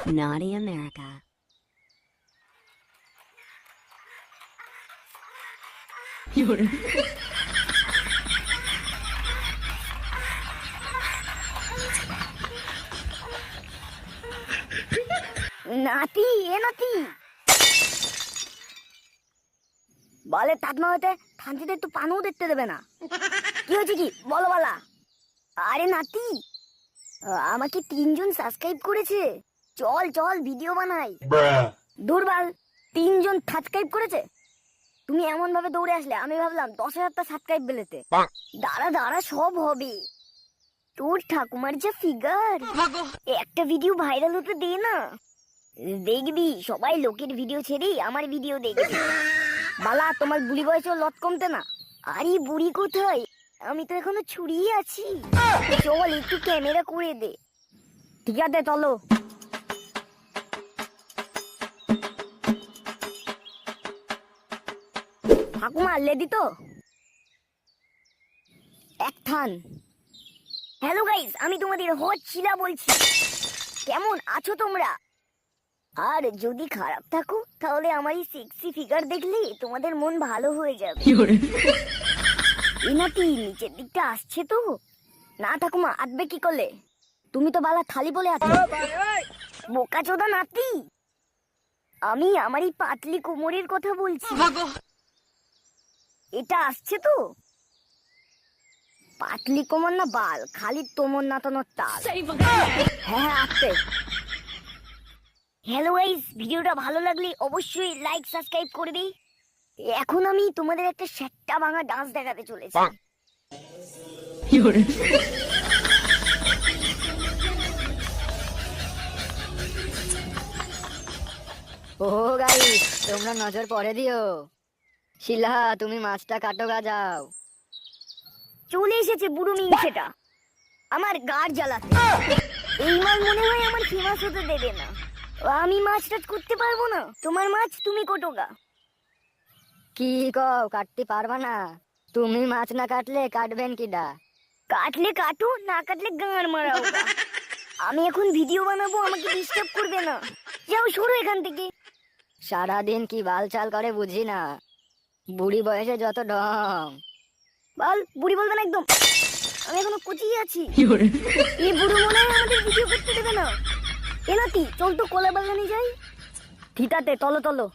Naughty America. নাতি নাতি বলে তাতমা হতে থানচিতে একটু পানও দেখতে দেবে না। কি হয়েছে কি বলো বলা। আরে নাতি আমাকে 3 জন সাবস্ক্রাইব করেছে, চল চল ভিডিও বানাই। দুর্বল 3 জন সাবস্ক্রাইব করেছে, তুমি এমন ভাবে দৌড়ে আসলে আমি ভাবলাম 10,000টা সাবস্ক্রাইব বেলেতে। দাঁড়া দাঁড়া সব হবে। তোর ঠাকুমার যা ফিগার, একটা ভিডিও ভাইরাল হতে দে না, দেখবি সবাই লোকের ভিডিও ছেড়ে আমার ভিডিও দেখবে। বালা তোমার বুড়ি বয়সে লত কমতে না। আরে বুড়ি কোথায়, আমি তো এখনো ছুরিয়ে আছি। চল একটু ক্যামেরা করে দে। ঠিক আছে চলো। ঠাকুমা লেডি তো এক থান। হ্যালো গাইস, আমি তোমাদের হট শিলা বলছি। কেমন আছো তোমরা? আর যদি খারাপ থাকো তাহলে আমার এই সেক্সি ফিগার দেখলে তোমাদের মন ভালো হয়ে যাবে। এই নাতি নিচের দিকটা আসছে তো না। ঠাকুমা আসবে কি করলে, তুমি তো বালা থালি বলে আছো। বোকা চোদা নাতি, আমি আমার এই পাতলি কোমরের কথা বলছি। এটা আসছে তো। পাতলি কোমর না বাল, খালি তোমর নাতানোর তাল। হ্যাঁ আসছে। হ্যালো গাইস, ভিডিওটা ভালো লাগলে অবশ্যই লাইক সাবস্ক্রাইব করবে। এখন আমি তোমাদের একটা সেটটা ভাঙা ডান্স দেখাতে চলেছি। ও গাইস, তোমরা নজর পড়ে দিও। শিলা তুমি মাছটা কাটো গা যাও। চলে এসেছে বুড়ো মিংসেটা আমার গাড় জ্বালাতে। এই মাছ মনে হয় আমার ফেমাস হতে দেবে না। আমি মাছ টাছ করতে পারবো না, তোমার মাছ তুমি কোটোগা। কি কও, কাটতে পারবা না? তুমি মাছ না কাটলে কাটবেন কিডা? কাটলে কাটো, না কাটলে গাঁড় মারাও। আমি এখন ভিডিও বানাবো, আমাকে ডিস্টার্ব করবে না। যাও সরো এখান থেকে। সারাদিন কি বাল চাল করে বুঝি না, বুড়ি বয়সে যত ঢং। বল বুড়ি বলবে না একদম, আমি এখনো কুচিয়ে আছি। এই বুড়ো মনে হয় আমাদের ভিডিও করতে দেবে না। এ নাতি চল তো কলা বাগানে যাই। ঠিক আছে চলো চলো।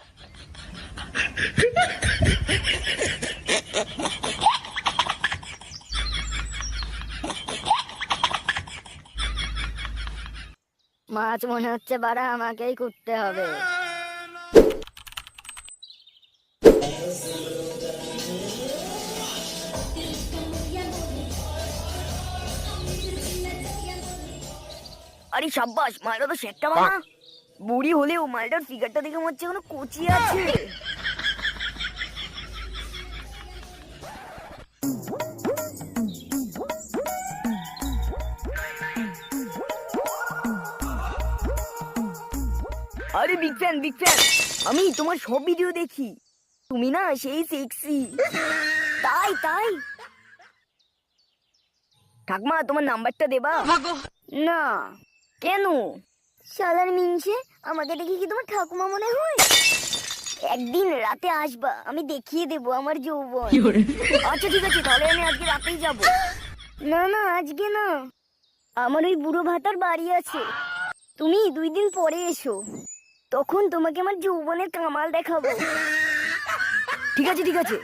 মাছ মনে হচ্ছে বাড়া আমাকেই কুটতে হবে। আরে সাব্বাস, মালটা তো সেটটা বানা। বুড়ি হলেও মালটার ফিগারটা দেখে মনে হচ্ছে এখনো কুচি আছে। আরে বিগ ফ্যান বিগ ফ্যান, আমি তোমার সব ভিডিও দেখি। তুমি না সেই সেক্সি। তাই তাই ঠাকমা তোমার নাম্বারটা দেবা? না কেন? শালার মিনছে, আমাকে দেখে কি তোমার ঠাকুমা মনে হয়? একদিন রাতে আসবা, আমি দেখিয়ে দেবো আমার যৌবন। আচ্ছা ঠিক আছে, তাহলে আমি আজকে রাতেই যাব। না না আজকে না, আমার ওই বুড়ো ভাতার বাড়ি আছে। তুমি 2 দিন পরে এসো, তখন তোমাকে আমার যৌবনের কামাল দেখাবো। ঠিক আছে ঠিক আছে।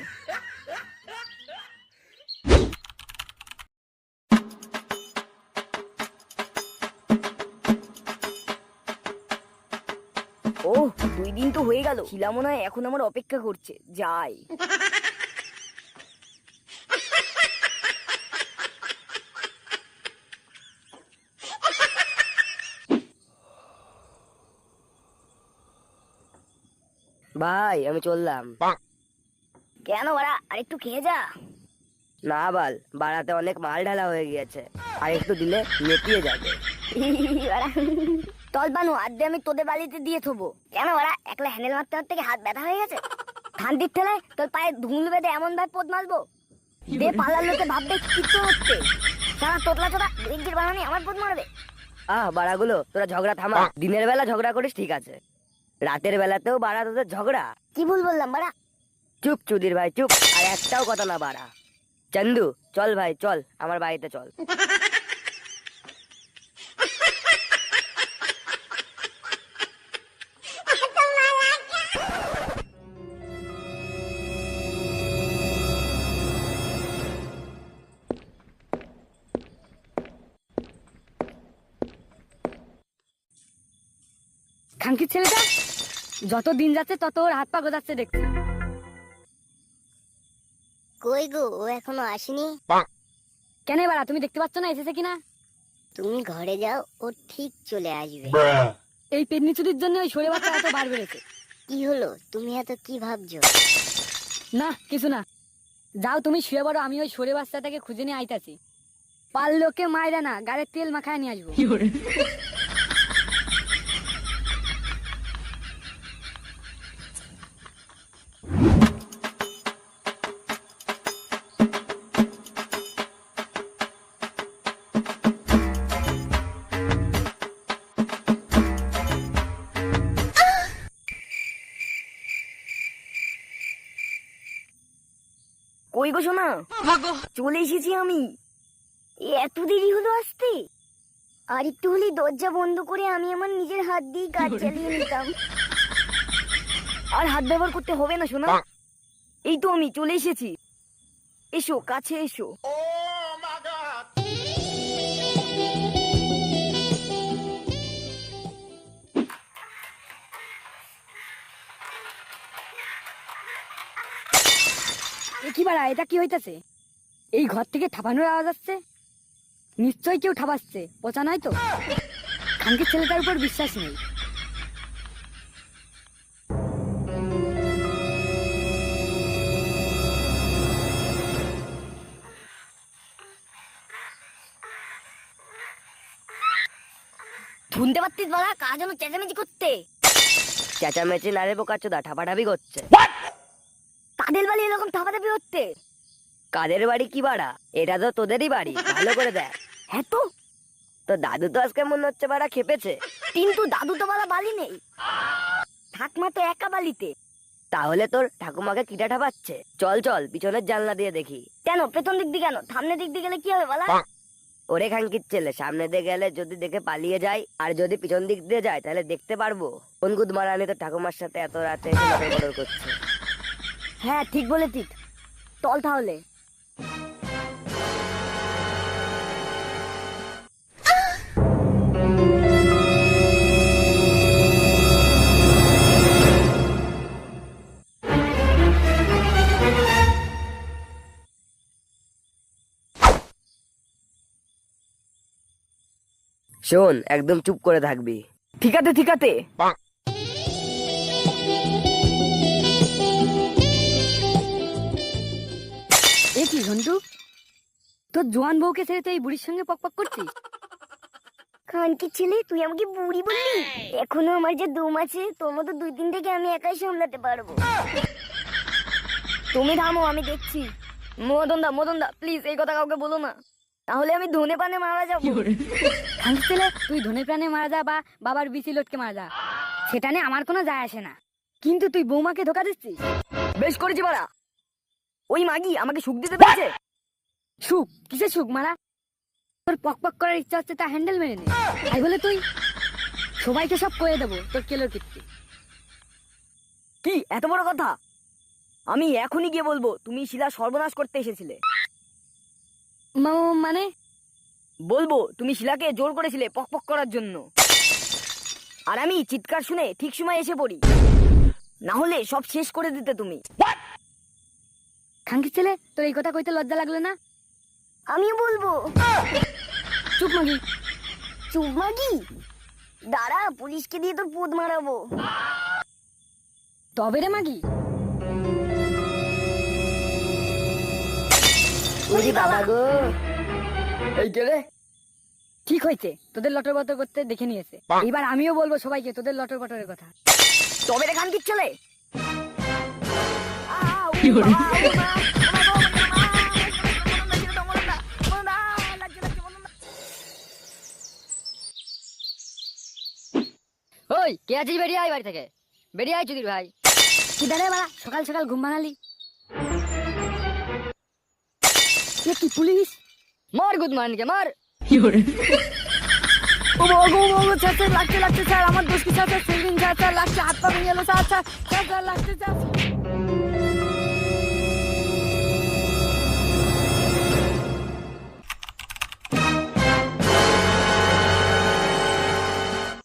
ও 2 দিন তো হয়ে গেল, শিলা মনে হয় এখন আমার অপেক্ষা করছে, যাই। ভাই আমি চললাম। কেন বাড়া, আরেকটু খেয়ে যা। না বাল, বাড়াতে অনেক মাল ঢালা হয়ে গিয়েছে, আর একটু দিলে নেপিয়ে যাবে। চল বানু, আড্ডে আমি তোদের বাড়িতে দিয়ে থবো। কেন ওরা একলা হ্যান্ডেল মারতে মারতে কি হাত ব্যথা হয়ে গেছে? ঠান্ডির ঠেলায় তোর পায়ে ধুল বেঁধে এমন ভাবে পোদ মারবো দে পালার লোকে ভাববে কিচ্ছু হচ্ছে। সারা তোতলা চোদা ব্রিঞ্জির বানানি আমার পোদ মারবে। বাড়াগুলো তোরা ঝগড়া থামা। দিনের বেলা ঝগড়া করিস ঠিক আছে, রাতের বেলাতেও বাড়া তোদের ঝগড়া। কি ভুল বললাম বাড়া? চুপ চুদির ভাই চুপ, আর একটাও কথা না বাড়া। চন্দু চল ভাই চল, আমার বাড়িতে চল। খানকির ছেলেটা যত দিন যাচ্ছে তত ওর হাত পা গোজাচ্ছে দেখছি। কই গো, ও এখনো আসেনি? কেন বাড়া, তুমি দেখতে পাচ্ছ না এসেছে কিনা? তুমি ঘরে যাও, ও ঠিক চলে আসবে। এই পেটনি চুরির জন্য ওই সরে বাচ্চা এত বার বেড়েছে। কি হলো, তুমি এত কি ভাবছো? না কিছু না, যাও তুমি শুয়ে পড়ো, আমি ওই সরে বাচ্চাটাকে খুঁজে নিয়ে আইতাছি। পারলোকে মাইরা না, গাড়ির তেল মাখায় নিয়ে আসবো। কই গো সোনা, চলে এসেছি আমি। এত দেরি হলো আসতে? আর একটু হলেই দরজা বন্ধ করে আমি আমার নিজের হাত দিয়ে কাজ চালিয়ে নিতাম। আর হাত ব্যবহার করতে হবে না সোনা, এই তো আমি চলে এসেছি। এসো কাছে এসো। কি বাড়া, এটা কি হইতাছে? এই ঘর থেকে ঠাপানোর আওয়াজ আসছে, নিশ্চয়ই কেউ ঠাপাচ্ছে। পচা নয় তো? খানকির ছেলেটার উপর বিশ্বাস নেই। শুনতে পাচ্ছিস বলা, কাজ যেন চেঁচামেচি করতে। চেঁচামেচি না রে বোকাচোদা, ঠাপাঠাপি করছে। কাদের বাড়ি এরকম থাপাথাপি হচ্ছে? কাদের বাড়ি কি বাড়া, এটা তো তোদেরই বাড়ি, ভালো করে দেখ। হ্যাঁ তো, তো দাদু তো আজকে মনে হচ্ছে বাড়া খেপেছে। কিন্তু দাদু তো বলা বালি নেই, ঠাকমা তো একা বালিতে। তাহলে তোর ঠাকুমাকে কিটা ঠাপাচ্ছে? চল চল পিছনের জানলা দিয়ে দেখি। কেন পেছন দিক দিয়ে, কেন সামনের দিক দিয়ে গেলে কি হবে বলা? ওরে খানকির ছেলে, সামনে দিয়ে গেলে যদি দেখে পালিয়ে যায়, আর যদি পিছন দিক দিয়ে যায় তাহলে দেখতে পারবো কোন গুদমারানি তো ঠাকুমার সাথে এত রাতে এসে লটর পটর করছে। হ্যাঁ ঠিক বলেছিস, চল তাহলে। শোন, একদম চুপ করে থাকবি। ঠিক আছে ঠিক আছে। এ কি ঘন্টু, তোর জোয়ান বউকে ছেড়ে তো এই বুড়ির সঙ্গে পকপক করছিস? খানকির ছেলে, তুই আমাকে বুড়ি বললি? এখনো আমার যে দম আছে, তোর মতো 2-3 থেকে আমি একাই সামলাতে পারবো। তুমি থামো, আমি দেখছি। মদন দা প্লিজ এই কথা কাউকে বলো না, তাহলে আমি ধনে পানে মারা যাবো। খানকির ছেলে, তুই ধনে প্রাণে মারা যা বা বাবার বিচি লটকে মারা যা, সেটা নিয়ে আমার কোনো যায় আসে না, কিন্তু তুই বৌমাকে ধোকা দিচ্ছিস। বেশ করেছি বাড়া, ওই মাগি আমাকে সুখ দিতে পেরেছে। সুখ? কিসের সুখ মারা? তোর পকপক করার ইচ্ছা হচ্ছে তা হ্যান্ডেল মেরে নে, তাই বলে তুই সবাইকে সব করে দেবো তোর কেলোর কীর্তি। কি এত বড় কথা? আমি এখনই গিয়ে বলবো তুমি শিলা সর্বনাশ করতে এসেছিলে। মানে? বলবো তুমি শিলাকে জোর করেছিলে পকপক করার জন্য, আর আমি চিৎকার শুনে ঠিক সময় এসে পড়ি, না হলে সব শেষ করে দিতে তুমি। খানকির ছেলে, তোর এই কথা কইতে লজ্জা লাগলো না? আমিও বলবো। চুপ মাগি। চুপ মাগি? দাঁড়া, পুলিশকে দিয়ে তোর পুত মারাবো। তবে রে মাগি। ওরে বাবা গো, এই কে রে? ঠিক হয়েছে, তোদের লটর বটর করতে দেখে নিয়েছে, এবার আমিও বলবো সবাইকে তোদের লটর বটরের কথা। তবে রে খানকির ছেলে। কি হলো? ওই কে আছিস, বেরিয়ে আয় বাড়ি থেকে, বেরিয়ে আয় চুদির ভাই। কি দাঁড়ায় বাড়া, সকাল সকাল ঘুম ভাঙালি। এ কি পুলিশ? মার গুদ মারনিকে মার। ও স্যার স্যার লাগছে লাগছে স্যার, আমার দোষ কি sir, sir saving sir, sir লাগছে, হাত পা ভেঙে গেলো স্যার, স্যার স্যার স্যার লাগছে স্যার।